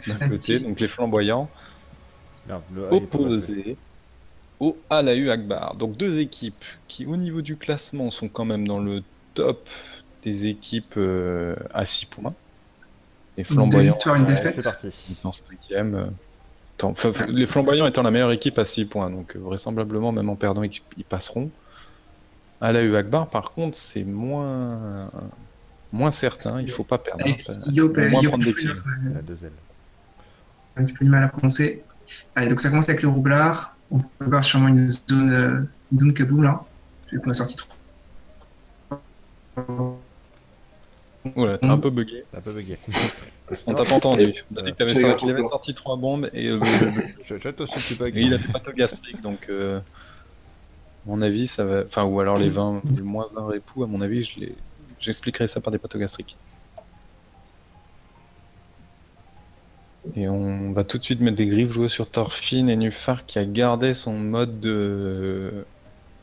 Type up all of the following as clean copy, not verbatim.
d'un côté, donc les flamboyants, Merde, le A il est pas passé. opposés au Alahu Akbar. Donc deux équipes qui, au niveau du classement, sont quand même dans le top des équipes à 6 points. Les Deux flamboyants victoires, une C'est défaite. parti. étant 5e. Ouais. Les flamboyants étant la meilleure équipe à 6 points, donc vraisemblablement, même en perdant, ils passeront. Alahu Akbar, par contre, c'est moins certain, il faut pas perdre. Avec Ils vont moins prendre des Plus kills. Il a deux ailes. un petit peu de mal à prononcer. Allez, donc ça commence avec le roublard. On peut voir sûrement une zone kaboom là. Vu qu'on a sorti trop. Voilà, t'as un peu bugué. T'as un peu bugué. On t'a pas entendu. T'as dit Euh, qu'il avait sorti 3 bombes et je vais te aussi, tu bugs. et il avait pas de gastrique, donc à mon avis, ça va. Enfin, ou alors les moins 20 répoux, à mon avis, j'expliquerai ça par des patogastriques. Et on va tout de suite mettre des griffes jouées sur Thorfinn et Nufar qui a gardé son mode de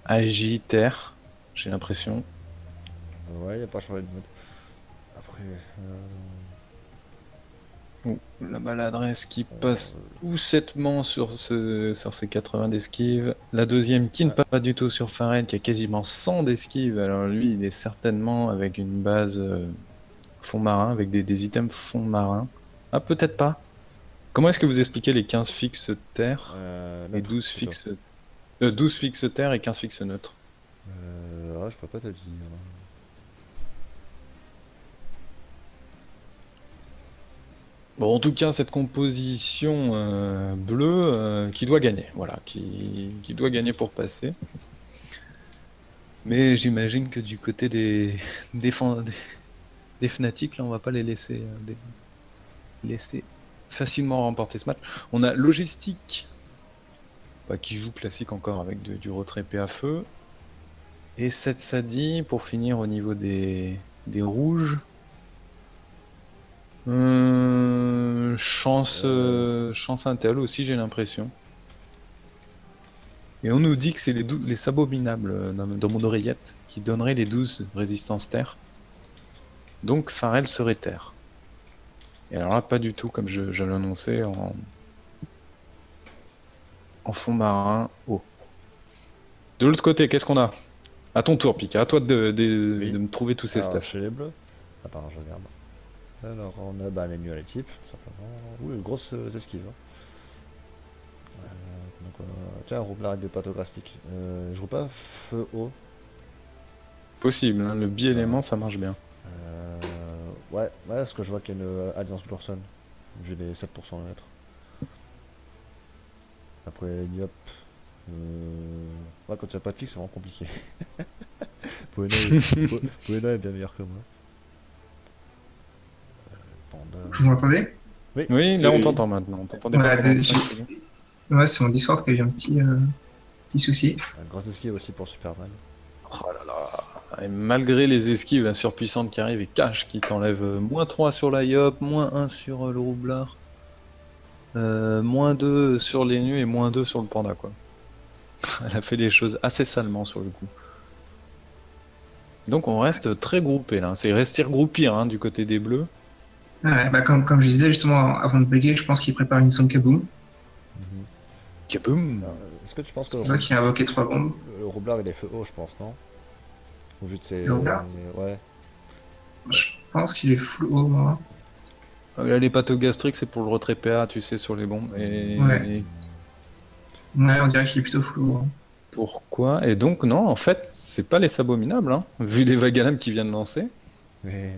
agitaire, j'ai l'impression. Ouais, il a pas changé de mode. Après. Ouh, la maladresse qui passe doucettement sur ces 80 d'esquive. La deuxième qui ne passe pas du tout sur Pharrell, qui a quasiment 100 d'esquive. Alors lui, il est certainement avec une base fond marin, avec des items fond marin. Ah, peut-être pas. Comment est-ce que vous expliquez les 15 fixes terre et Neutre, 12 plutôt. fixes 12 fixes terre et 15 fixes neutres? Je peux pas te le dire. Bon, en tout cas, cette composition bleue qui doit gagner, voilà, qui doit gagner pour passer. Mais j'imagine que du côté des Fnatic, là, on va pas les laisser facilement remporter ce match. On a Logistique qui joue classique encore avec du retrait à feu. Et 7 Sadi pour finir au niveau des rouges. Chance Intel aussi, j'ai l'impression. Et on nous dit que c'est les abominables dans mon oreillette qui donneraient les 12 résistances terre. Donc Pharrell serait terre. Et alors là, pas du tout comme je l'annonçais en fond marin haut. De l'autre côté, qu'est-ce qu'on a? À ton tour, Pika, à toi de me trouver tous ces Alors, stuff. chez les bleus. Attends, je regarde. Alors, on a les nuls à l'équipe, tout simplement. Oui, grosses esquives. Tiens, roublard avec des patograstiques. Je roule pas feu haut. Possible, hein, le bi-élément, ça marche bien. Ouais, parce que je vois qu'il y a une alliance Glorson. J'ai les 7% de lettres. Après, Diop. Ouais, quand il n'y a pas de fixe, c'est vraiment compliqué. Poena est bien meilleur que moi. Panda. Vous m'entendez? Oui, là on t'entend maintenant. On t'entendait Voilà, pas pendant 5 secondes. ouais, c'est mon Discord qui a eu un petit souci. Un gros esquive aussi pour Superman. Oh là là. Et malgré les esquives surpuissantes qui arrivent et Cash qui t'enlève -3 sur la Yop, -1 sur le roublard, -2 sur les nus et -2 sur le panda, quoi. Elle a fait des choses assez salement sur le coup. Donc on reste très groupé là. C'est rester regroupé hein, du côté des bleus. Ouais, bah comme je disais justement avant de bugger, je pense qu'il prépare une zone kaboom. Kaboom! Est-ce que tu penses C'est que pour ça qu'il a invoqué 3 bombes. le roublard il est feu haut, je pense, non? Au vu de ses. Le roublard Ouais. Je pense qu'il est full haut, moi. Là, les patogastriques, c'est pour le retrait PA, tu sais, sur les bombes. Et Ouais. Ouais, on dirait qu'il est plutôt full haut. pourquoi? Et donc, non, en fait, c'est pas les abominables, hein, vu les vagalames qui viennent lancer. Mais.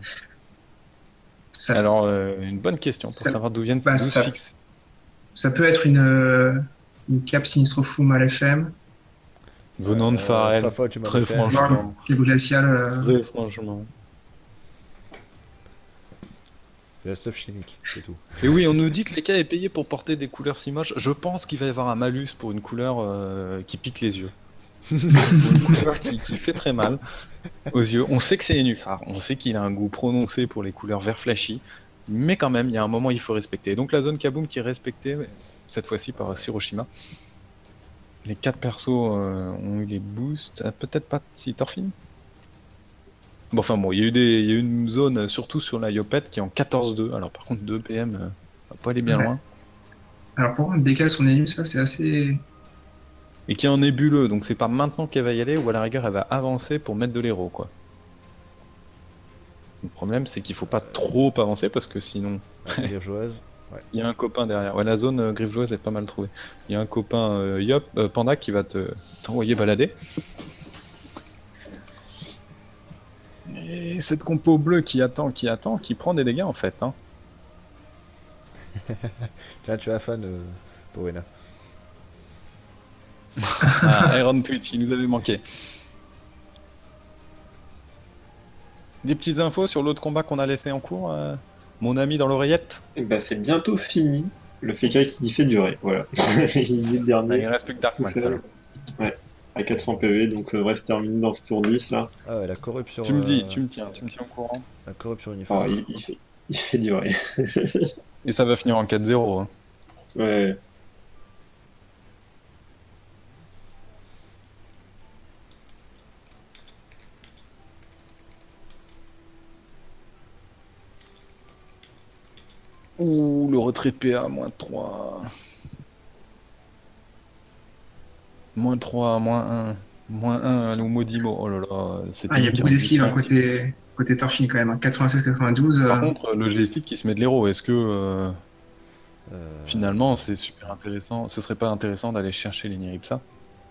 Ça, Alors, une bonne question pour savoir d'où viennent ces 12 ça, fixes. ça peut être une cap Sinistro Fou mal FM. Venant de Pharrell, Fafa, tu m'as très fait. franchement. Les glaciales. Très franchement. C'est la stuff chimique, c'est tout. Et oui, on nous dit que les cas est payé pour porter des couleurs si moches. Je pense qu'il va y avoir un malus pour une couleur qui pique les yeux. Pour une couleur qui fait très mal aux yeux. On sait que c'est Nénuphar, on sait qu'il a un goût prononcé pour les couleurs vert flashy, mais quand même, il y a un moment il faut respecter. Donc la zone Kaboom qui est respectée, cette fois-ci par Hiroshima. Les 4 persos ont eu les boosts, peut-être pas si Thorfinn. Bon, enfin bon, il y a eu une zone, surtout sur la Yopette, qui est en 14-2. Alors par contre, 2 PM, va pas aller bien Ouais. loin. Alors pour moi, décaler son élu, ça c'est assez. Et qui est en nébuleux, donc c'est pas maintenant qu'elle va y aller, ou à la rigueur elle va avancer pour mettre de l'héros, quoi. Le problème c'est qu'il faut pas trop avancer parce que sinon Les joueuses. Ouais. il y a un copain derrière. Ouais, la zone griffe joueuse est pas mal trouvée. Il y a un copain Panda qui va t'envoyer balader. Et cette compo bleue qui attend, qui prend des dégâts en fait. Hein. Tiens, tu as fan, Powena. Ah, Iron Twitch, il nous avait manqué. Des petites infos sur l'autre combat qu'on a laissé en cours, mon ami dans l'oreillette. Et bah, c'est bientôt fini. Le Fekka qui fait durer, voilà. Il est le Ah, dernier. il reste plus que Dark tout Max, seul. alors. Ouais, à 400 PV, donc ça devrait se terminer dans ce tour 10 là. Ah ouais, la corruption. Tu me dis, tu me tiens au courant. La corruption Oh, uniforme. il fait durer. Et ça va finir en 4-0. Hein. Ouais. Ouh, le retrait de PA, moins 3. Moins 3, moins 1. Moins 1 au Modimo. Oh là là, c'était Ah, il y a une beaucoup d'esquives hein, 45. côté Torchine quand même. Hein. 96-92. Par contre, le logistique qui se met de l'héros, est-ce que Euh, finalement c'est super intéressant? Ce serait pas intéressant d'aller chercher Lenny Ripsa?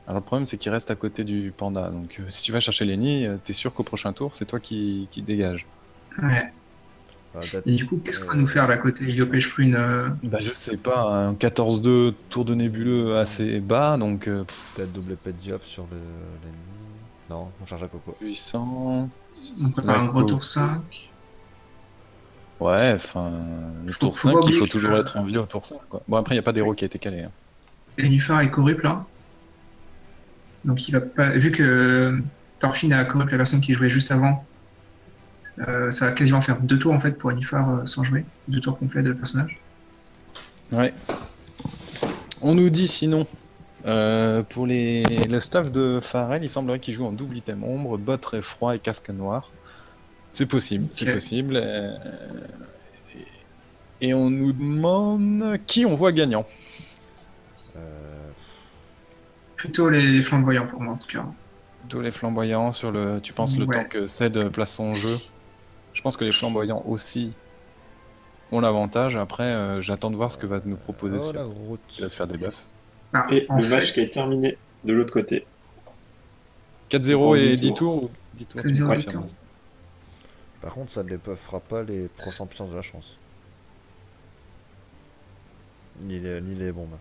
Alors le problème c'est qu'il reste à côté du panda, donc si tu vas chercher Lenny, t'es sûr qu'au prochain tour c'est toi qui dégage. Ouais. peut-être- Et du coup, qu'est-ce qu'on va nous faire là côté Yopé Sprune Bah je sais pas, un 14-2 tour de nébuleux assez bas, donc peut-être double pet diop sur l'ennemi. Non, on charge à Coco. puissant. On prépare un gros Coco. tour 5. Ouais, enfin le Faut- tour faut 5 pas il oublier faut que- toujours être en vie au tour 5 quoi. Bon après il n'y a pas d'héros qui a été calé. Hein. Et Nufar est corrupt là. Donc il va pas. Vu que Torchine a corrupt la personne qui jouait juste avant, ça va quasiment faire 2 tours en fait pour Nufar sans jouer. 2 tours complets de personnage. Ouais. On nous dit sinon, pour le stuff de Pharrell, il semblerait qu'il joue en double item ombre, bot très froid et casque noir. C'est possible, c'est Ok. possible. Et on nous demande qui on voit gagnant. Plutôt les flamboyants pour moi en tout cas. Tous les flamboyants sur le. Tu penses le Ouais. temps que Ced place son jeu? Je pense que les flamboyants aussi ont l'avantage. Après, j'attends de voir ce que va nous proposer Oh sur. la route. Il va se faire des buffs. Ah, Et en le fait, match qui est terminé de l'autre côté. 4-0 En et 10 10 tours. 10 tours, tu 4-0 me 10 confirmes. tours. Par contre, ça ne débuffera pas les prochaines puissances de la chance. Ni les bombes.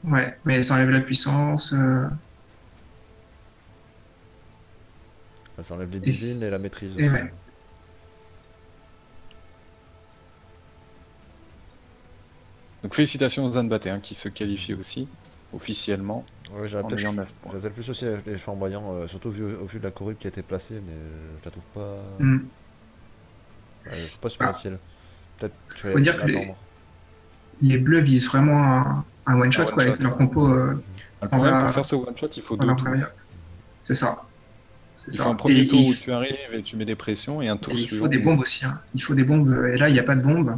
Ouais, mais ça enlève la puissance. Ça enlève les Et divines et la maîtrise. et aussi. ouais. Donc félicitations aux Zanbaté hein, qui se qualifient aussi officiellement Ouais, j'aurais en peut-être ayant 9 points. j'aurais peut-être plus aussi les flamboyants, surtout au vu de la corrupte qui a été placée, mais je la trouve pas. Hmm. Je suis pas super Ah. utile. Peut-être que je vais Faut dire que attendre. Les bleus visent vraiment un one shot Un quoi, avec one-shot, leur ouais. compo. Le problème va- pour faire ce one shot, il faut on va 2 en tours. parler. C'est ça. C'est Il ça. faut un premier Et tour où il tu arrives et tu mets des pressions et un tour il suivant. faut des bombes aussi. Hein. Il faut des bombes. Et là, il n'y a pas de bombes.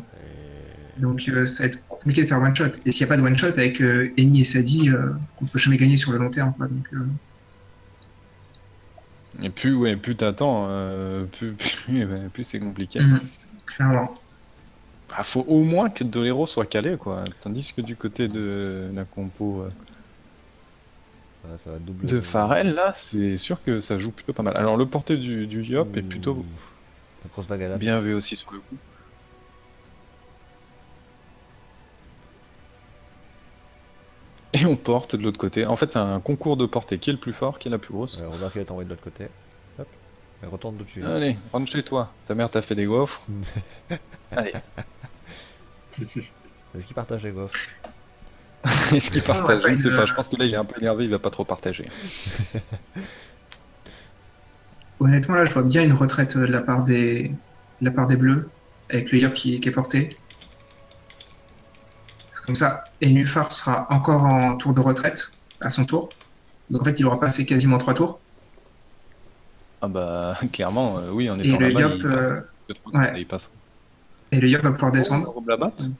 Et- Donc ça va être compliqué de faire one shot. Et s'il n'y a pas de one shot avec Eni et Sadi, on peut jamais gagner sur le long terme. Quoi. Donc, Et plus, ouais, plus t'attends, plus c'est compliqué. clairement. Bah, faut au moins que Dolero soit calé, quoi. Tandis que du côté de la compo voilà, ça va double. de Pharrell, là, c'est sûr que ça joue plutôt pas mal. Alors le porté du Yop est plutôt La grosse vague à dame. bien vu aussi sur le coup. Et on porte de l'autre côté. En fait, c'est un concours de portée. Qui est le plus fort, qui est la plus grosse? Remarque qu'elle est envoyée de l'autre côté. Hop. Elle retourne dessus. Allez, rentre chez toi. Ta mère t'a fait des gaufres. Allez. Est-ce qu'il partage les gaufres? Est-ce qu'il partage? Je ne sais une- pas. Je pense que là, il est un peu énervé. Il va pas trop partager. Honnêtement, là, je vois bien une retraite de la part des bleus, avec le Yop qui est porté. C'est comme ça, Enufar sera encore en tour de retraite, à son tour. Donc en fait, il aura passé quasiment 3 tours. Ah bah, clairement, oui, en Et étant le là-bas, Yop, il passe. ouais. Il passe. Et le Yop va pouvoir descendre. Robe la batte. Donc,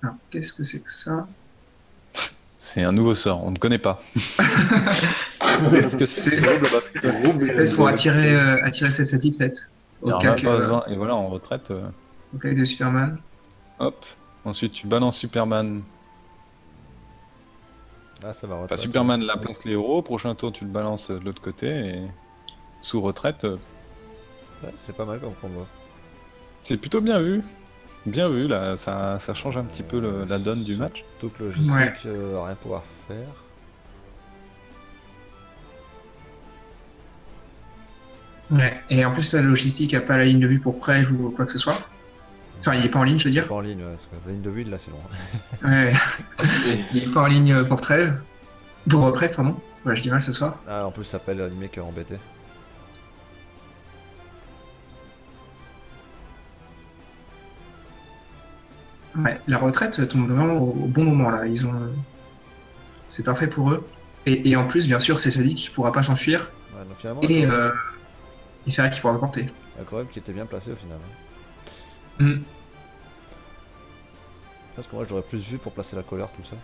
alors, qu'est-ce que c'est que ça? C'est un nouveau sort, on ne connaît pas. Qu'est-ce que c'est? C'est Robe la batte. c'est peut-être pour attirer cette satie, peut-être. Au Alors cas là, que- pas besoin. Et voilà, en retraite. au cas de Superman. Hop. Ensuite, tu balances Superman. Ah, ça va Enfin, retraite. Superman la place les héros. Prochain tour, tu le balances de l'autre côté. Et sous retraite, Ouais, c'est pas mal comme combo. c'est plutôt bien vu. Bien vu, là, ça change un petit peu la donne du match. Surtout que logistique, Ouais. rien pouvoir faire. Ouais. Et en plus, la logistique n'a pas la ligne de vue pour Prêve ou quoi que ce soit. Enfin, il est pas en ligne, je veux C'est dire. pas en ligne, ouais, parce que la ligne de vue, là, c'est long. Ouais. Il est pas en ligne pour Trêve. Pour Prêve, pardon. Ouais, je dis mal ce soir. Ah, en plus, ça s'appelle animé qui est embêté. Ouais, la retraite tombe vraiment au bon moment là. C'est parfait pour eux. Et en plus, bien sûr, c'est Sadik qui pourra pas s'enfuir Ouais, donc finalement, et Ferret qui pourra le porter. la Coreb qui était bien placé au final. Hmm. Parce que moi, j'aurais plus vu pour placer la colère, tout ça.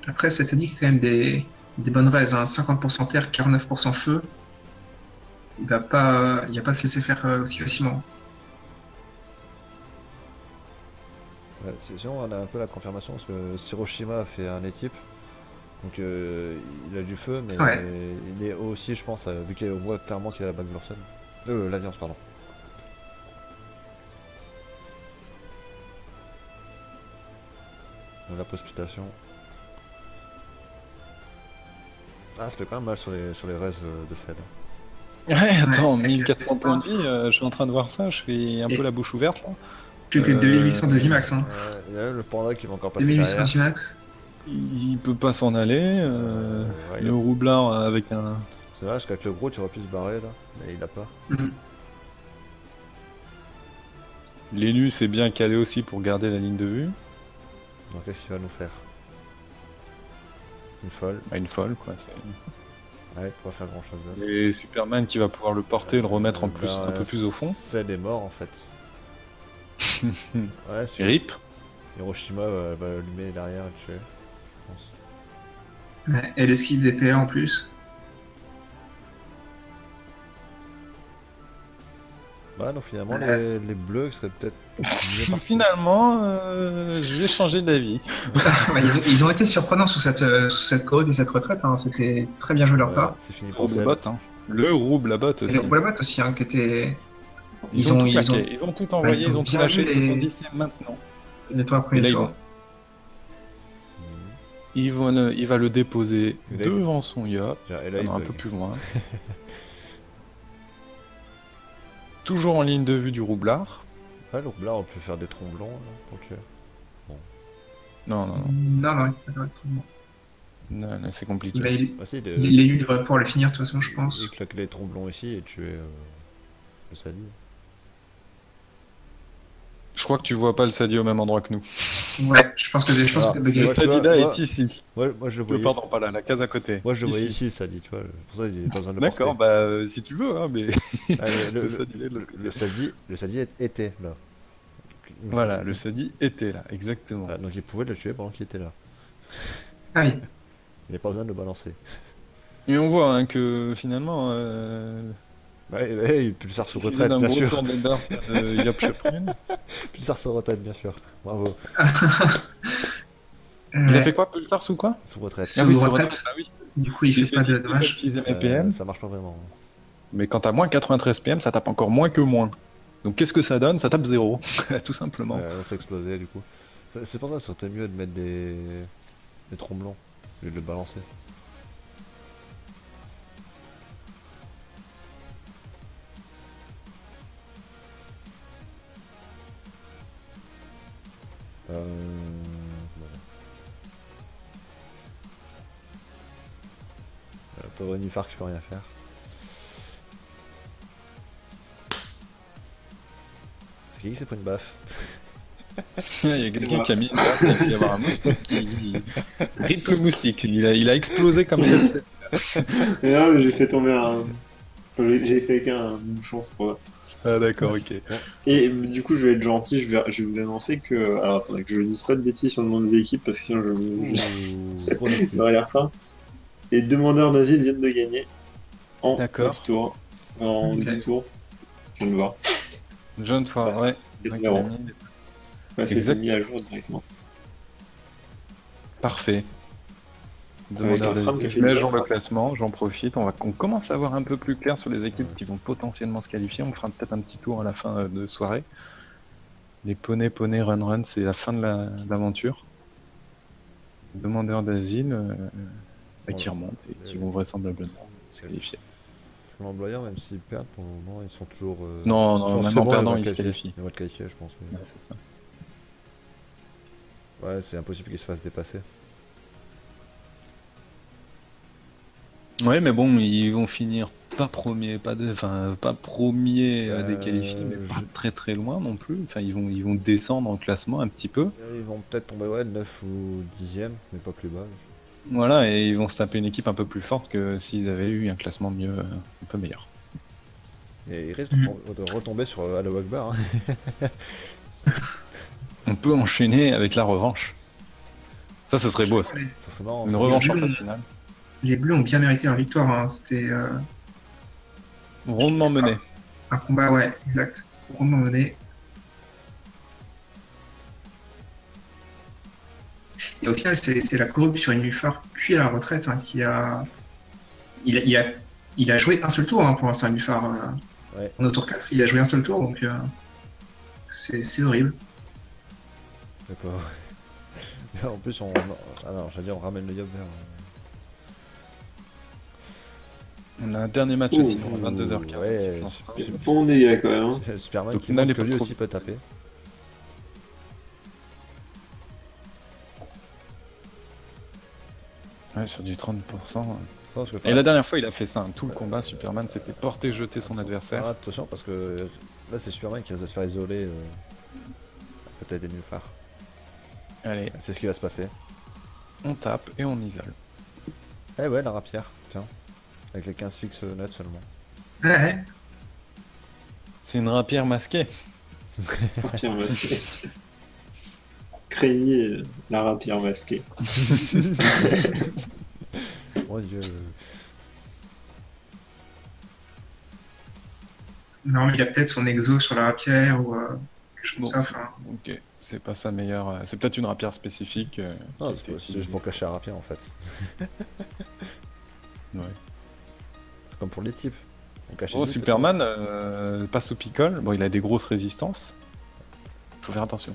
Après, c'est Sadik a quand même des bonnes raises, hein. 50% terre, 49% feu. Il va pas se laisser faire aussi facilement. Ouais, sinon, on a un peu la confirmation parce que Hiroshima a fait un équipe. Donc, il a du feu, mais Ouais. il est haut aussi, je pense, vu qu'on voit clairement qu'il a la bague Lursen. L'Alliance, pardon. Donc, la précipitation. Ah, c'était quand même mal sur les raises de Ced. Ouais, attends, Ouais, 1400 points de avec vie, je suis en train de voir ça, je fais un Et- peu la bouche ouverte là. Plus que 2800 de Vimax, hein. Il y a le panda qui va encore passer 2800 de derrière. Vimax. Il peut pas s'en aller. Ouais, Le roublard avec un. c'est dommage qu'avec le gros, tu aurais pu se barrer là, mais il l'a pas. Mhm. L'élu c'est bien calé aussi pour garder la ligne de vue. Donc, qu'est-ce qu'il va nous faire? Une folle. Ah, une folle quoi. c'est- Ouais, il pourra faire grand chose d'autre. Et Superman qui va pouvoir le porter, le remettre en plus, un peu plus au fond. Ced est mort en fait. Ouais, Et rip. Hiroshima va allumer derrière et le tuer, je pense. Ouais, et l'esquive des PA en plus. Bah non, finalement, Ouais. les bleus seraient peut-être mieux partis. Finalement, je vais changer d'avis. Ouais, ils ont été surprenants sous cette choré et cette retraite, hein. C'était très bien joué de leur part. C'est fini pour Rouble Ced. bot, hein. Le rouble la botte Et aussi. le Roublabot aussi, hein, qui était. Ils ont tout ils ont plaqué, ils ont tout envoyé, ils ont ils ont tout bien lâché, vu ils se sont les- dit c'est maintenant. les trois Et premiers là, ils tours. vont- il va le déposer Et là, devant son yacht, Et là, il un bug. peu plus loin. Toujours en ligne de vue du roublard. Ouais, donc là, on peut faire des tromblons là, pour tuer. Non, non, non, Non, non, il va pas être bon. non, non, c'est compliqué. Bah, Bah si, l'élu devrait pouvoir le finir de toute façon, je pense. il claque les tromblons ici et tuer le Sadi. Je crois que tu vois pas le Sadi au même endroit que nous. Ouais, je pense que Alors, t'as bugué. Le ouais, tu vois, Sadida moi- est ici. Moi, je le voyais. Pardon, pas là, la case à côté. Moi, je le voyais Ici. ici, Sadi, tu vois. Pour ça, il n'y a pas besoin de le D'accord, porter. bah si tu veux, hein, mais Ah, mais le Sadida est de l'autre côté. le Sadi était là. Voilà, le Sadi était là, exactement. Ah, donc il pouvait le tuer pendant qu'il était là. Ah oui. Il n'y a pas besoin de le balancer. Et on voit hein, que finalement, Ouais, Pulsar se il suffisait retraite, d'un bien gros sûr. tour de burst de Yop Chaprune. Pulsar se retraite, bien sûr. Bravo. Il a fait quoi, Pulsar sous quoi? Sous retraite. Sous Ah oui, sur retraite. retraite, bah oui. Du coup, il fait pas de dommages. Utiliser mes PM, Ça marche pas vraiment. mais quand t'as moins 93 PM, ça tape encore moins que moins. Donc qu'est-ce que ça donne? Ça tape 0, tout simplement. Ça fait exploser du coup. C'est pour ça que ça serait mieux de mettre des tromblons au lieu de le balancer. Voilà. Pauvre Nifar qui peut rien faire. C'est qui s'est pris une baffe? Il y a quelqu'un qui a mis une carte, il va y avoir un moustique qui... Rip le moustique, il a explosé comme ça. Et là, j'ai fait tomber un. Enfin, j'ai fait qu'un bouchon, c'est pour ça. Ah d'accord, ok. Et du coup, je vais être gentil, je vais vous annoncer que. Alors attendez, que je ne dise pas de bêtises sur le nom des équipes parce que sinon Gros défi. j'aurais l'air fin. Les demandeurs d'asile viennent de gagner en D'accord. 11 tours. En Ok. 10 tours. Je viens de voir. John Foire, ouais. C'est Ouais, numéro. qui l'a mis. Ouais, c'est Exact. mis à jour directement. Parfait. Avec un SRAM qui a fait Je mets à une jour bonne le classement, j'en profite. On commence à avoir un peu plus clair sur les équipes qui vont potentiellement se qualifier. On fera peut-être un petit tour à la fin de soirée. Les poney, run, run, c'est la fin de l'aventure. Demandeurs d'asile qui remontent et qui vont vraisemblablement se qualifier. L'employeur, même s'ils perdent, pour le moment, ils sont toujours. Non, je pense même que en c'est perdant, vont ils se qualifier. qualifient. Ils vont être qualifiés, je pense. Oui. Ouais, c'est ça. Ouais, c'est impossible qu'ils se fassent dépasser. Ouais, mais bon, ils vont finir pas premier, pas premier des qualifiés, mais pas très très loin non plus. Enfin, ils vont descendre en classement un petit peu. Ils vont peut-être tomber, ouais, 9 ou 10ème, mais pas plus bas. Voilà, et ils vont se taper une équipe un peu plus forte que s'ils avaient eu un classement mieux, un peu meilleur. Et ils risquent de retomber sur Allahu Akbar. Hein. On peut enchaîner avec la revanche. Ça, ce serait beau, ça. Ça serait marrant. Une ça. revanche en Bleus. phase finale. Les Bleus ont bien mérité leur victoire. Hein. C'était Rondement mené. un combat, ouais, exact. Rondement mené. Et au final, c'est la corruption sur une Nuffar, puis à la retraite, hein, qui a... Il a joué un seul tour hein, pour l'instant, Nuffar. Ouais. En tour 4, il a joué un seul tour, donc c'est horrible. D'accord. En plus, alors, j'allais dire, on ramène le Yob vers. On a un dernier match Ouh, sinon à 22h15. ouais, qui se lancera. Bon dégât quand même. Hein. Superman Donc, qui n'allez montre que pas lui trop aussi peut taper. Ouais, sur du 30%. Parce que, Et la dernière fois, il a fait ça. Hein. Tout le combat, Superman, c'était porter, jeter son adversaire. attention, parce que là, c'est Superman qui risque de se faire isoler. Peut-être des Nuffar. Allez, C'est ce qui va se passer. on tape et on isole. Eh ouais, la rapière, tiens. Avec les 15 fixes net seulement. Ouais, C'est une rapière masquée. Rapière masquée. Craignez la rapière masquée. Mon dieu. non, mais il a peut-être son exo sur la rapière ou quelque chose comme Bon. ça. Enfin, Ok, c'est pas sa meilleure. C'est peut-être une rapière spécifique. Non, qui a été c'est utilisée. juste pour cacher la rapière en fait. Ouais. C'est comme pour les types. On cache les Oh, deux, Superman passe au picole. Bon, il a des grosses résistances. Faut faire attention.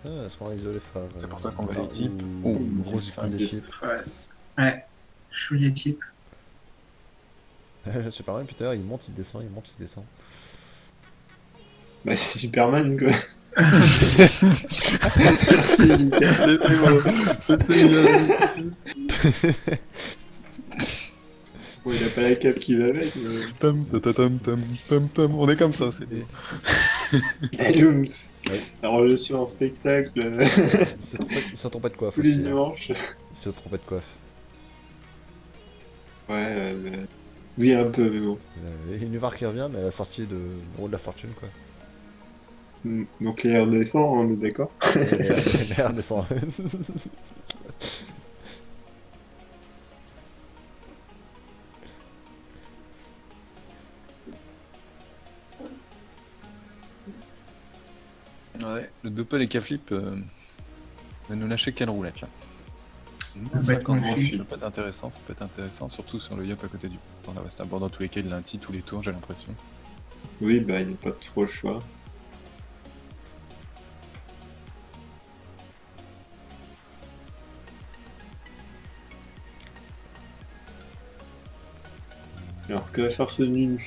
peut-être. Est-ce qu'on va isoler frère C'est pour ça qu'on va les types. Ou Oh, une grosse ça, spin des des chips. ouais. Choulier type. Superman, puis d'ailleurs, il monte, il descend, il monte, il descend. Bah c'est Superman quoi. C'est efficace. Bon, il a pas la cape qui va avec. Mais... On est comme ça, c'est des... Allooms. Ouais. Alors je suis en spectacle Ça tombe pas de coiffe. tous les aussi, hein. dimanches. C'est trompette de coiffe. Ouais, mais... oui un peu mais bon. Une Nuvar qui revient, mais à la sortie de Gros de la Fortune quoi. Donc les redescend, on est d'accord. Et l'air descend. Ouais, le Doppel et K-Flip va nous lâcher quelle roulette là. va être 50 confus. ça peut être intéressant, surtout sur le Yop à côté du Pandavasta. Bon, dans tous les cas, il l'intille tous les tours, j'ai l'impression. Oui, bah il n'y a pas trop le choix. Alors que va faire ce nu?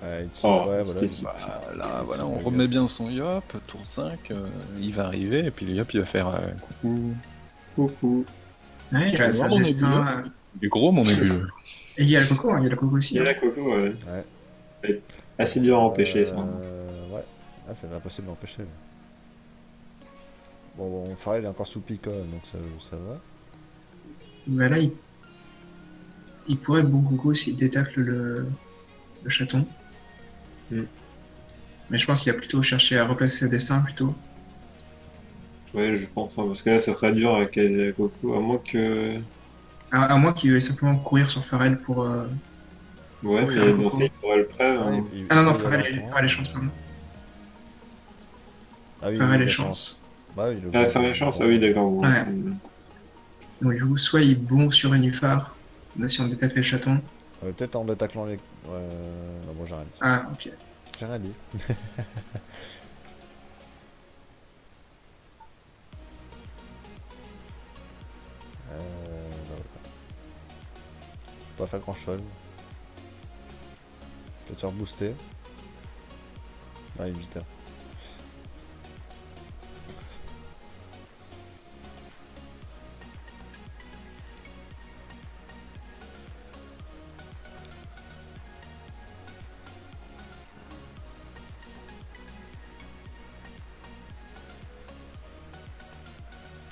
Ouais, Oh, ouais, c'était voilà. Bah, là, voilà, on remet bien son Yop, tour 5, il va arriver, et puis le Yop il va faire coucou. Coucou. Ouais, il a sa Vraiment, destin. Il est gros mon nébuleux. Et il y a le coco, hein, il y a le coco aussi. Il y a hein. la coco, ouais. Ouais. Assez dur à empêcher ça. Ouais. Ah, c'est impossible d'empêcher. Bon, Farrell est encore sous picole, donc ça va. Mais là, il pourrait bon coucou s'il détacle le chaton. Mm. Mais je pense qu'il va plutôt chercher à replacer ses destins plutôt. Ouais, je pense, hein, parce que là, ça serait dur à caser à Coco, à moins que... À moins qu'il veuille simplement courir sur Pharrell pour. Ouais, Pour faire mais un dans Coco. ce cas, il faudrait le prêt. Hein. Ah non, non, il va Pharrell avoir Pharrell est chance, pardon. Ah oui, Pharrell il est a chance. Bah oui, le Ah, gros- faire les chances, ah oui, d'accord. Bon, Ouais. Donc du coup, soit il bon sur une phare, là si on détacle les chatons. Peut-être en détaclant les... Non, bon, j'arrête. Ah, ok. J'ai rien dit. Bah, voilà. Pas faire grand chose. Peut-être faire booster. Ah, il est vite.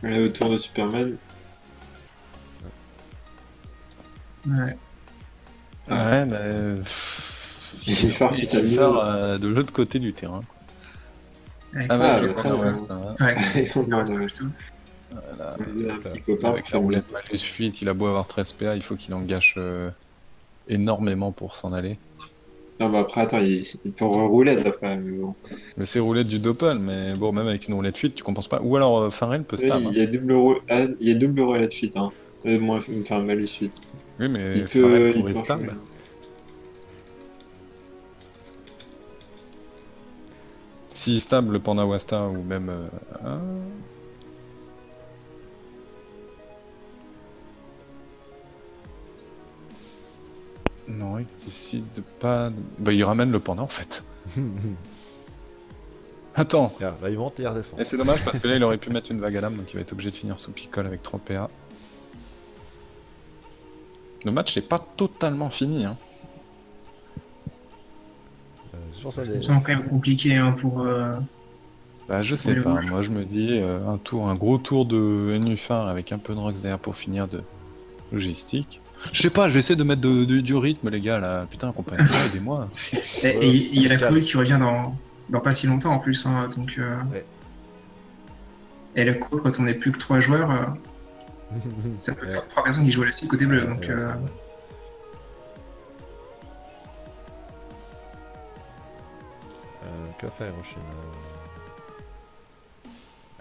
Et autour de Superman. Ouais. Ouais, mais. Il y a des phares qui s'amusent. De l'autre côté du terrain. Avec, Avec Ah, le bah, très Panda bien. West, hein. avec, Ils sont bien, ouais. plutôt. Voilà. Il y a un petit copain Avec qui sa s'amuse. roulette malus fuite, il a beau avoir 13 PA, il faut qu'il en gâche énormément pour s'en aller. Non, bah après, attends, il peut roulette après, mais bon. Mais c'est roulette du Doppel, mais bon, même avec une roulette fuite, tu compenses pas. Ou alors Pharrell peut Oui, stab. Hein. il y a double roulette suite, hein. Enfin, malus suite. Oui, mais Il Pharrell peut pourrait en stab. changer. Si stab le Panda Wasta ou même. Non, il décide de pas. Bah, il ramène le Panda en fait. Attends, Regarde, là il monte et il redescend. et c'est dommage parce que là il aurait pu mettre une vague à lame donc il va être obligé de finir sous picole avec 3 PA. Le match n'est pas totalement fini. Hein. Sur ça, Ça me semble quand même compliqué hein, pour. Bah, je sais Oui, pas, oui. moi je me dis un gros tour de Nénuphar avec un peu de Roxer pour finir de logistique. Je sais pas, j'essaie de mettre du rythme les gars là, putain compagnie, aidez-moi. Et il y a la calme. courue qui revient dans pas si longtemps en plus. Hein, donc, Ouais. Et la courue, quand on n'est plus que 3 joueurs, ça peut faire 3 personnes qui jouent à la suite côté bleu. Donc, Que faire Hiroshima?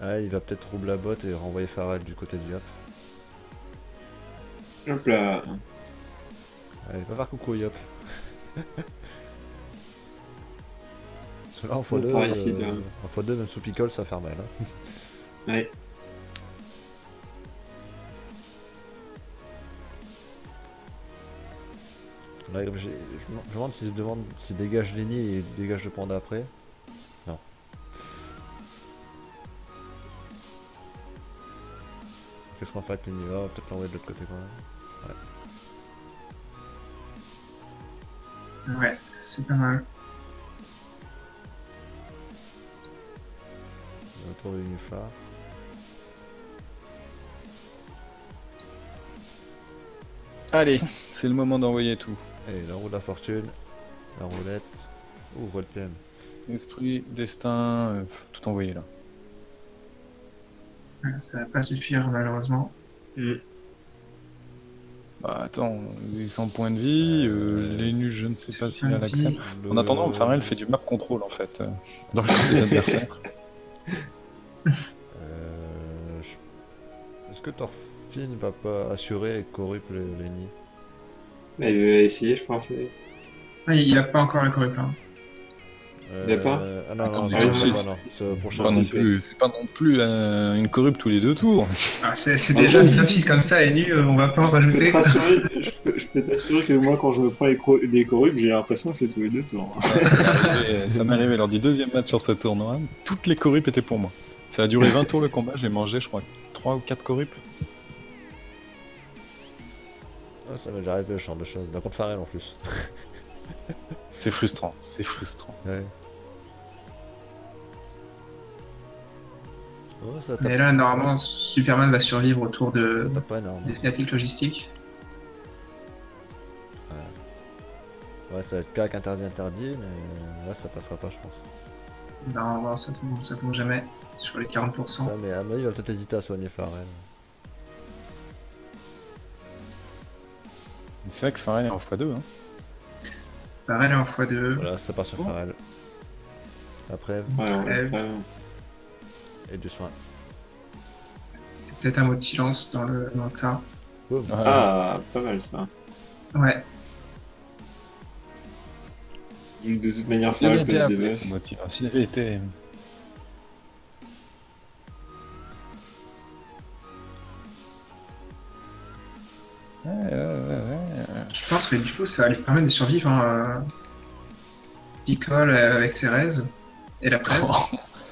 Ah, il va peut-être rouble la botte et renvoyer Pharrell du côté du Yap. Hop là. Allez, va voir coucou Yop. Parce que là en x2, Par ici, tu vois. en x2 même sous picole ça va faire mal. Hein. Ouais. Là, je me demande s'il dégage Lenny et il dégage le panda après. Non. Qu'est-ce qu'on fait avec Lenny? On va peut-être l'envoyer de l'autre côté quand même. ouais, c'est pas mal. On va trouver une phare. Allez, c'est le moment d'envoyer tout. Et la roue de la fortune, la roulette. Ouh, voile PM. Esprit, destin, tout envoyé là. Ça va pas suffire malheureusement. Bah attends, 100 points de vie, les nus je ne sais pas s'il a l'accès. En attendant, Pharrell fait du map control en fait, dans le jeu des adversaires. Est-ce que Thorfinn va pas assurer Corrupt Lenny? Mais il va essayer, je pense. Ah, il a pas encore la courue hein. Il y a pas Ah non, non, Attends, non, si. non, c'est au prochain. Pas non c'est- plus, c'est pas non plus une corrupte tous les 2 tours. Ah, c'est déjà bon bien comme ça et nu, on va pas en Je peux rajouter. te rassurer, je peux t'assurer que moi, quand je me prends les corrupts, j'ai l'impression que c'est tous les 2 tours. Ça m'est arrivé lors du deuxième match sur ce tournoi, toutes les corrupts étaient pour moi. Ça a duré 20 tours le combat, j'ai mangé je crois 3 ou 4 corrupts. Ah, ça m'est déjà arrivé ce genre de choses. D'un contre Pharrell en plus. C'est frustrant, c'est frustrant. Ouais. Ouais, ça tape, Mais là, normalement, Superman va survivre autour ça tape pas énorme. des Fnatic logistiques. Ouais, ça va être claque interdit, mais là ça passera pas, je pense. Non, ça tombe jamais sur les 40%. Ça, mais à mon avis, il va peut-être hésiter à soigner Pharrell. C'est vrai que Pharrell est en x2. Hein. Pareil, en x2. Voilà, ça part sur Bon. Pharrell. Après, Ouais, après, et du soin. Peut-être un mot de silence dans le tas. Boum. ah, pas mal ça. Ouais, Vu que de toute manière, Il avait Pharrell peut été se appelé débuff. ce motif. S'il avait été. je pense que du coup, ça va lui permettre de survivre. Hein, Picole avec Ceres et la preuve.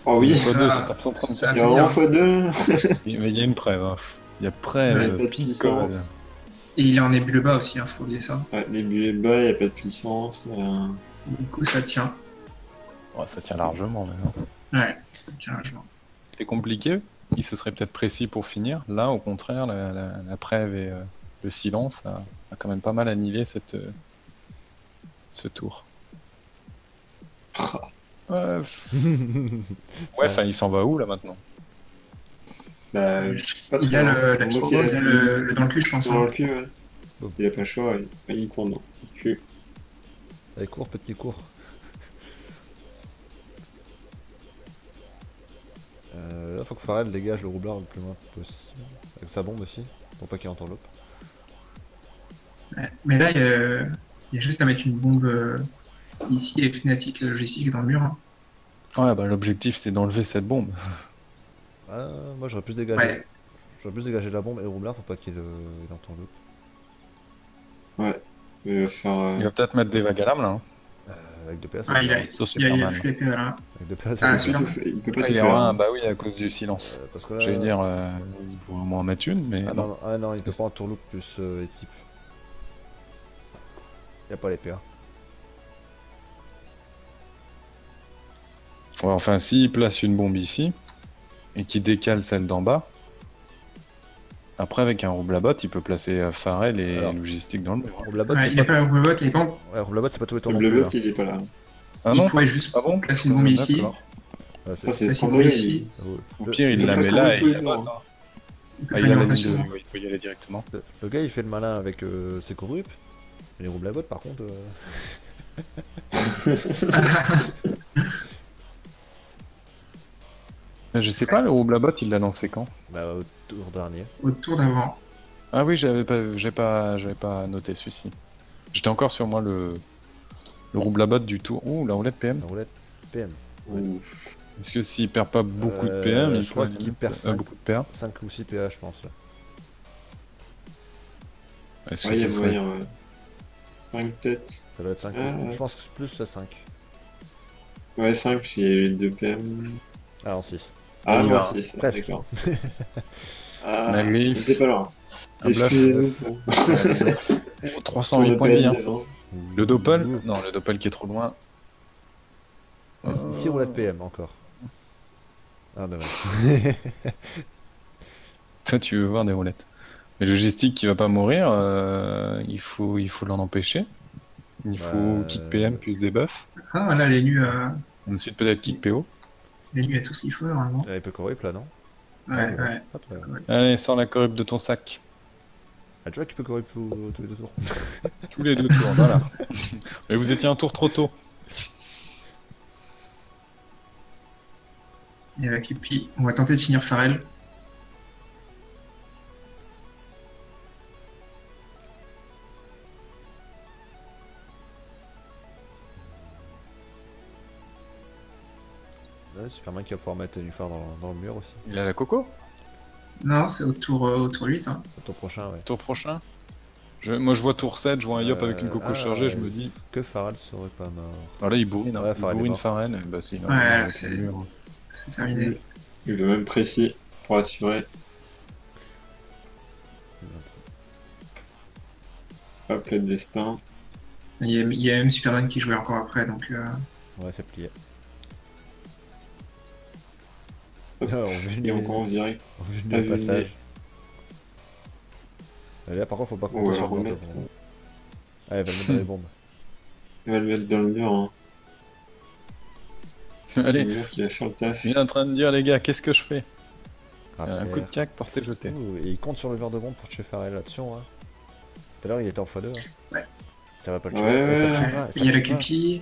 Oh oui, x2, ça- ça tape 134. ça- il y a vraiment x2. Mais il y a une preuve. Hein. Il y a Ouais, preuve, pas de picole. puissance. Et il est en nébuleux bas aussi, hein, faut oublier ça. Ouais, début est bas, il n'y a pas de puissance. Du coup, ça tient. Oh, ça tient largement maintenant. Ouais, ça tient largement. C'était compliqué. Il se serait peut-être précis pour finir. Là, au contraire, la preuve et le silence a quand même pas mal annihilé ce tour. Ouais, enfin, il s'en va où là maintenant? Bah, pas trop Il a loin. la Moi il qui a ai le dans le cul, je pense. dans Hein. le cul, ouais. Bon. Il a pas le choix, il court dans le cul. Allez, cours, petit cours. Là, faut que Pharrell dégage le roublard le plus loin possible. Avec sa bombe aussi, pour pas qu'il entende l'autre. Ouais. Mais là, il y a juste à mettre une bombe ici et Fnatic logistique dans le mur. Hein. Ouais, bah l'objectif c'est d'enlever cette bombe. Ah, moi j'aurais plus dégagé. Ouais. J'aurais plus dégagé la bombe et le roublard pour pas qu'il il entende l'autre. Ouais. Il va faire. Il va peut-être mettre des vagues à l'âme là. Hein. Avec 2 PS, Ah, il a Ça, c'est il a pas il a mal. flippé là. avec 2 PS, Ah, avec celui-là. Il peut pas Ah, tout il y faire. aura un, Hein. bah oui, à cause du silence. parce que là. J'allais dire, il pourrait au moins en mettre une, mais Ah non. non, ah non, il peut pas en tourloupe plus les types. Y a pas les PA. Ouais, enfin, s'il place une bombe ici, et qu'il décale celle d'en bas, après avec un roublabot, il peut placer Pharrell et Alors. logistique dans le mur. Roublabot, Ouais, il a pas le bot, il est pas. Ouais, roublabot, c'est pas tous les tours Le non plus. bleu Là. il est pas là. Ah Il non? pourrait juste Ah bon? placer une bombe ici. D'accord. Ouais, Ça, c'est Placer une scandaleux. bombe ici. Au le, pire, il peut la pas met courir là et tous les il la tours, botte, hein. Il peut Ah, faire il a une la ligne rotation. de... il peut y aller directement. le gars il fait le malin avec ses corrupts. Les roublabot par contre. Je sais pas, le roublabot, il l'a lancé quand? Bah, au tour dernier. Au tour d'avant. Ah oui, j'avais pas noté celui-ci. J'étais encore sur moi le roublabot du tour. Ouh, la roulette PM. La roulette PM. Ouf. Est-ce que s'il perd pas beaucoup de PM, il je crois peut qu'il perd 5. beaucoup de PA? 5 ou 6 PA, je pense. Là. Est-ce Ouais, que il y a ce serait... moyen, ouais. 5 têtes. Ça doit être 5. Ouais. Je pense que c'est plus à 5. Ouais, 5, parce qu'il y a eu 2 PM. Ah, en 6. Ah, Il non, va. 6. Presque. D'accord. Ah, Malgré- il était pas loin. Un bluff. Excusez-nous pour. Oh, 308 points de vie. Hein. Le Doppel? Ouh. Non, le Doppel qui est trop loin. Ici, roulette PM encore. Ah, dommage. Toi, tu veux voir des roulettes. Mais logistique qui va pas mourir, il faut l'en empêcher. Il faut kick PM plus des buffs. Ah, là, les nus, Ensuite, peut-être kick PO. les nus, il y a tout ce qu'il faut normalement. Il peut corrupt là, non? Ouais, ouais. Pas très bien. Allez, sors la corrupte de ton sac. Ah, tu vois qu'il peut corrupt tous les 2 tours. Tous les 2 tours, voilà. Mais vous étiez un tour trop tôt. Il y a la Kipi. On va tenter de finir Pharrell. Là, Superman qui va pouvoir mettre une phare dans le mur aussi. Il a la coco? Non, c'est au tour 8. Hein. Au tour prochain, ouais. Tour prochain? Moi, je vois tour 7, je vois un Yop avec une coco chargée, je me dis... Que Pharrell serait pas mort. Ah là, il bourrine, hein. Ouais, il Pharrell est bourrine mort. Pharrell. Bah, si, il a Ouais, avec c'est- le mur. C'est terminé. Il est même précis pour assurer. Hop, le destin. Il y a même Superman qui jouait encore après, donc Ouais, c'est plié. On vit Et on commence direct. on vit Ah, le passage. Et là, par contre, faut pas On va compter la sur le verre de remettre. bombe. Ah, elle va le mettre dans les bombes. Il va le mettre dans le mur. Hein. Le Allez, mur qui va faire le taf. il est en train de dire, les gars, qu'est-ce que je fais? Un Arrière. coup de cac, porté, jeté. Ouh, et il compte sur le verre de bombe pour tuer Farrell là-dessus. Hein. Tout à l'heure, il était en x2. Hein. Ouais. Ça va pas le tuer. Ouais, Et ça ouais, le tue ouais. pas, ça Il y a le la tue pas. Cupi.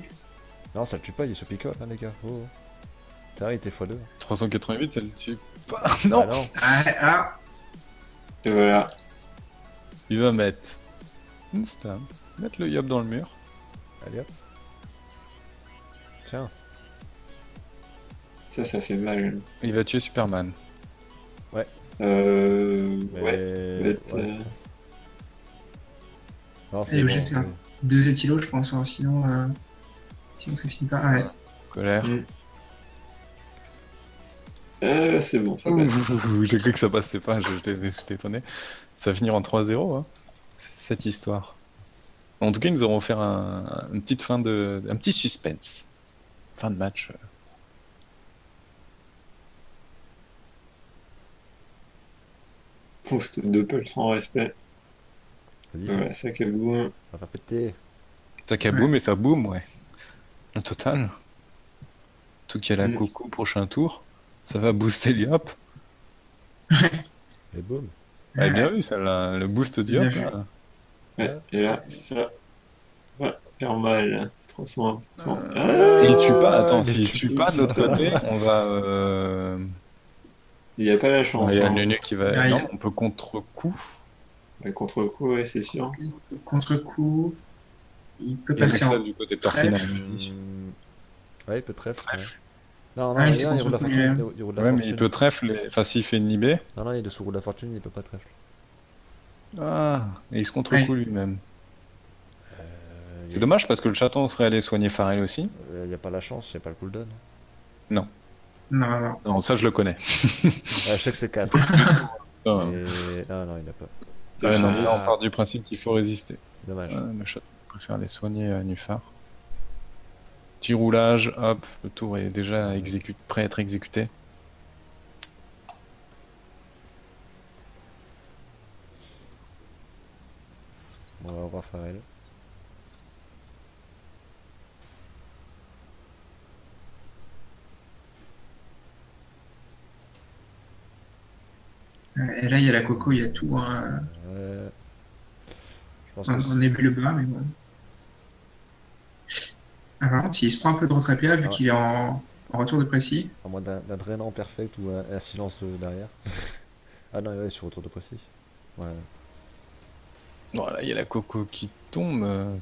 Non, ça le tue pas, il est sous pick-up, hein, les gars. Oh. Tout à l'heure, il était x2. 388, elle le tue pas. Ah Non, non. Ah, Et voilà. il va mettre une stam, mettre le yop dans le mur. Allez hop. Tiens. Ça fait mal. Il va tuer Superman. Mais... Ouais. Bête, ouais. Non, Elle est obligée bon, de faire oui. 2 éthylos, je pense, hein, sinon ça finit pas. Ah, ouais. Colère. C'est bon, ça passe. J'ai cru que ça passait pas, j'étais étonné. Ça va finir en 3-0, hein, cette histoire. En tout cas, ils nous auront offert une petite fin un petit suspense. Fin de match. Post Doppel sans respect. Vas-y, Voilà, ça caboue. on va faire péter. Ça kaboom et ça boom, ouais. Le total. Tout qu'il y a la Mm. coco prochain tour. Ça va booster l'IOP. Et boum. Elle a bien vu, celle-là, le boost C'est d'IOP. bien là. Ouais, et là, ça va faire mal. 301%. Il tue pas, attends, il s'il tue tue pas. pas de l'autre côté, on va. Il n'y a pas la chance. Il y a Hein. le Nunu qui va. Ah, il y a- Non, on peut contre-coup. Contre-coup, ouais, c'est sûr. Contre-coup, il peut Il y a passer ça en. du côté de trèfle. Torfina. lui. Ouais, il peut trèfle. Ouais. Non, Ah, il il s'est roule la contre fortune. lui-même. Il roule la Ouais, mais fortune. il peut trèfle. Enfin, s'il fait une Nibé. Non, il est dessous roule la fortune, il peut pas trèfle. Ah, et il se contre-coup lui-même. Il C'est dommage parce que le chaton serait allé soigner Farrell aussi. y a pas la chance, il y a pas le cooldown. Non, non. Non, ça je le connais. Je sais que c'est 4. Ah, Non, non, il a pas. ouais, non, mais là, on part du principe qu'il faut résister. Dommage. Le chaton préfère les soigner à Nufar. Petit roulage, hop, le tour est déjà prêt à être exécuté. On va voir Farrell. Et là, il y a la coco, il y a tout. Hein. Je pense On est vu le bas, mais bon. Ah, par contre, s'il se prend un peu de retrait là, vu Ah. qu'il est en retour de précis. à moins d'un drainant perfect ou un silence derrière. Ah non, il est sur retour de précis. Ouais. Voilà, il y a la coco qui tombe.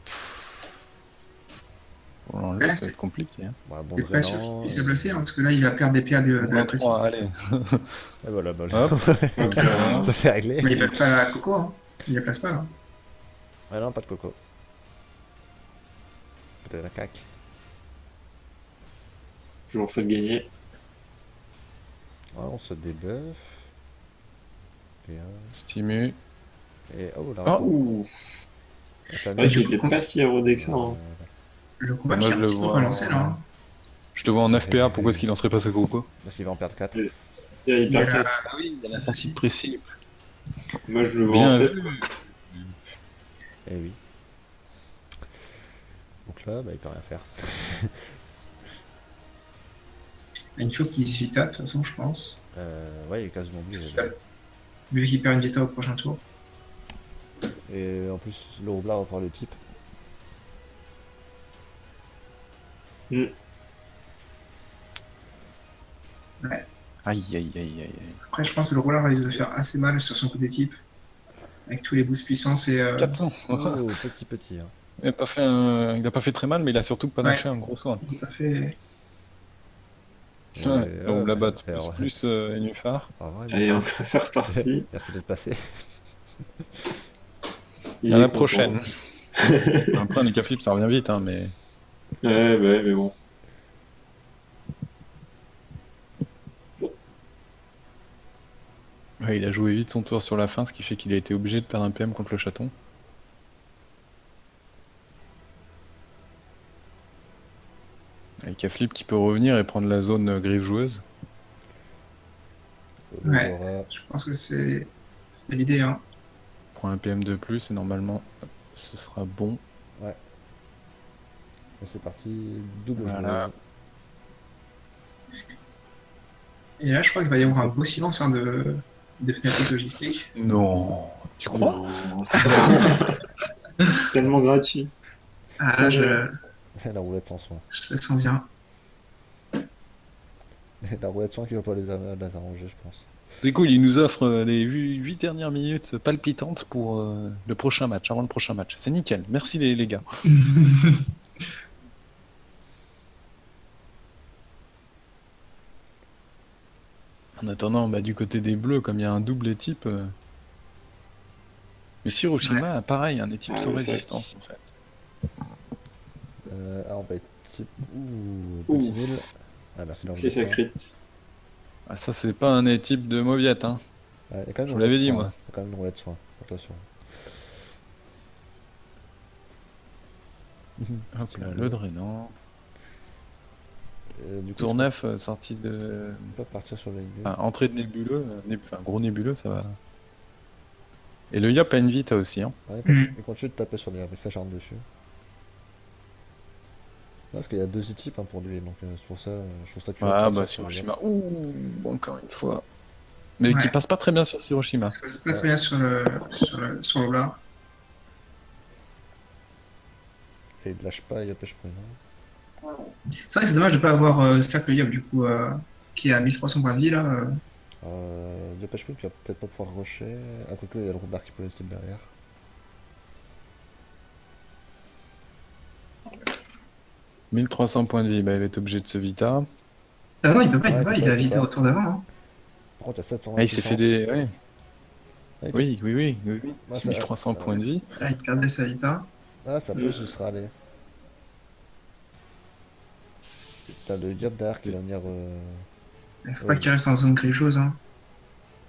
Pour l'enlever, Ouais, ça va être compliqué. Hein. Bon, bon C'est pas sûr drainant. qu'il puisse le placer, hein, parce que là, il va perdre des PA de la précis. 23, allez. Et voilà, bah, Hop. ça c'est réglé. Mais il passe pas la coco, hein. Il la place pas, là. Ah non, pas de coco. Peut-être la cac. Toujours ça de gagner. Ouais, on se débuffe. Stimu. Et oh, là. Oh, Ouh. La C'est vrai famille. qu'il était pas si érodé que ça. Hein. Le combat Moi, qui est je un le petit peu vois. relancé, là. Hein. Je te vois en 9 PA, pourquoi est-ce qu'il lancerait pas sa coco? Parce qu'il va en perdre 4. Et il perd Il y a- 4. Ah oui, il y a l'assassin précis. Moi, je le vois Bien en 7. vu. Eh oui. Donc là, bah, il peut rien faire. Une fois qu'il se vita, de toute façon, je pense. Ouais, il est quasiment bleu. Vu qu'il perd une vita au prochain tour. Et en plus, le roublard va prendre le type. Aïe, aïe, aïe, aïe. Après, je pense que le rouleur risque de faire assez mal sur son coup d'équipe. Avec tous les boosts puissance et. 400. Oh, petit. Hein. Il a pas fait très mal, mais il a surtout pas lâché un gros soin. Il a fait. Ouais, donc la batte alors, plus Nénuphar. pas vrai, Allez, c'est reparti. Merci d'être passé. Il À est la content. prochaine. Après, un Nika Flip, ça revient vite, hein, mais. Ouais, mais bon. Ouais, il a joué vite son tour sur la fin, ce qui fait qu'il a été obligé de perdre un PM contre le chaton. Avec un flip qui peut revenir et prendre la zone griffe joueuse. Ouais. Eudora. Je pense que c'est l'idée. Hein. Prends un PM de plus et normalement ce sera bon. Et c'est parti, double Voilà. joueuse. Et là, je crois qu'il va y avoir un beau silence hein, des fenêtres logistiques. Non, tu crois? Non. Tellement gratuit. Ah là, La roulette sans soin. je le sens bien. La roulette sans qui va pas les arranger, je pense. C'est cool, il nous offre les 8 dernières minutes palpitantes pour le prochain match, avant le prochain match. C'est nickel, merci les gars. En attendant, bah, du côté des bleus, comme il y a un double équipe. Mais si Hiroshima, pareil, un équipe Ah, sans le sac. résistance en fait. Alors, bah, type. Ouh, Ouh. petit mille. Ah, merci Ok, ça crit. Ah, ça, c'est pas un équipe de mauviette, hein. Ouais, y a quand même Je une vous l'avais roulette dit, soin, moi. hein. Y a quand même une roulette soin. Attention. Hop là, le drainant. Du coup, Tour 9, sortie de. on peut partir sur les gueules. Enfin, entrée de nébuleux, enfin, gros nébuleux, ça va. Et le Yop a une vita aussi, hein. Ouais, Mhm. il continue de taper sur les s'acharne dessus. Parce qu'il y a deux types hein, pour lui, donc c'est pour ça, je trouve ça curieux de Ah, partir bah, sur les Hiroshima. Ouh, encore une fois. Mais qui Ouais. passe pas très bien sur Hiroshima. Ça passe pas très bien sur le blard. Et il lâche pas, il pêche pas. Non. C'est vrai que c'est dommage de pas avoir Cercle Yop du coup, qui est à 1300 points de vie là. Dépêche pas, qui va peut-être pas pouvoir rusher. À côté, il y a le roulard qui peut rester derrière. « 1300 points de vie, bah, il va être obligé de se vita. Ah non, il peut pas, Ouais, il a visé au tour d'avant. Hein. Par contre, il y a 700 Ah, il s'est fait des. Ouais. Ouais, Oui, oui, oui, oui, oui. Ouais, ça- 1300 points de vie. Là, il perdait sa vita. Ah, ça peut, j'y serai allé. T'as le Yop derrière qui va venir. Il faut pas qu'il reste en zone grigeuse. Hein.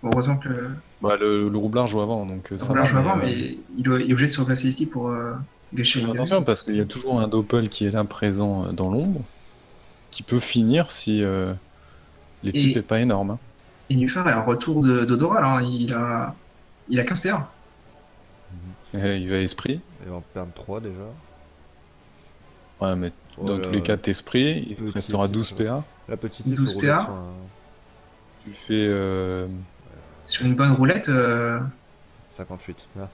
Bon, heureusement que le Bah, le roublard joue avant, donc ça va. joue avant, mais, mais il est obligé de se replacer ici pour gâcher fais le attention parce qu'il y a toujours un doppel qui est là présent dans l'ombre, qui peut finir si l'équipe Et- est pas énorme. Hein. Et Nufar est en retour d'Odora, là. Hein. Il a 15 PA. Il va esprit. Il va en perdre 3 déjà. Ouais, mais dans Ouais, tous les cas, t'esprit, il petit, restera 12 PA. La petite 12 il faut rouler PA. dessus, hein. Tu fais. Sur une bonne roulette, 58. Là.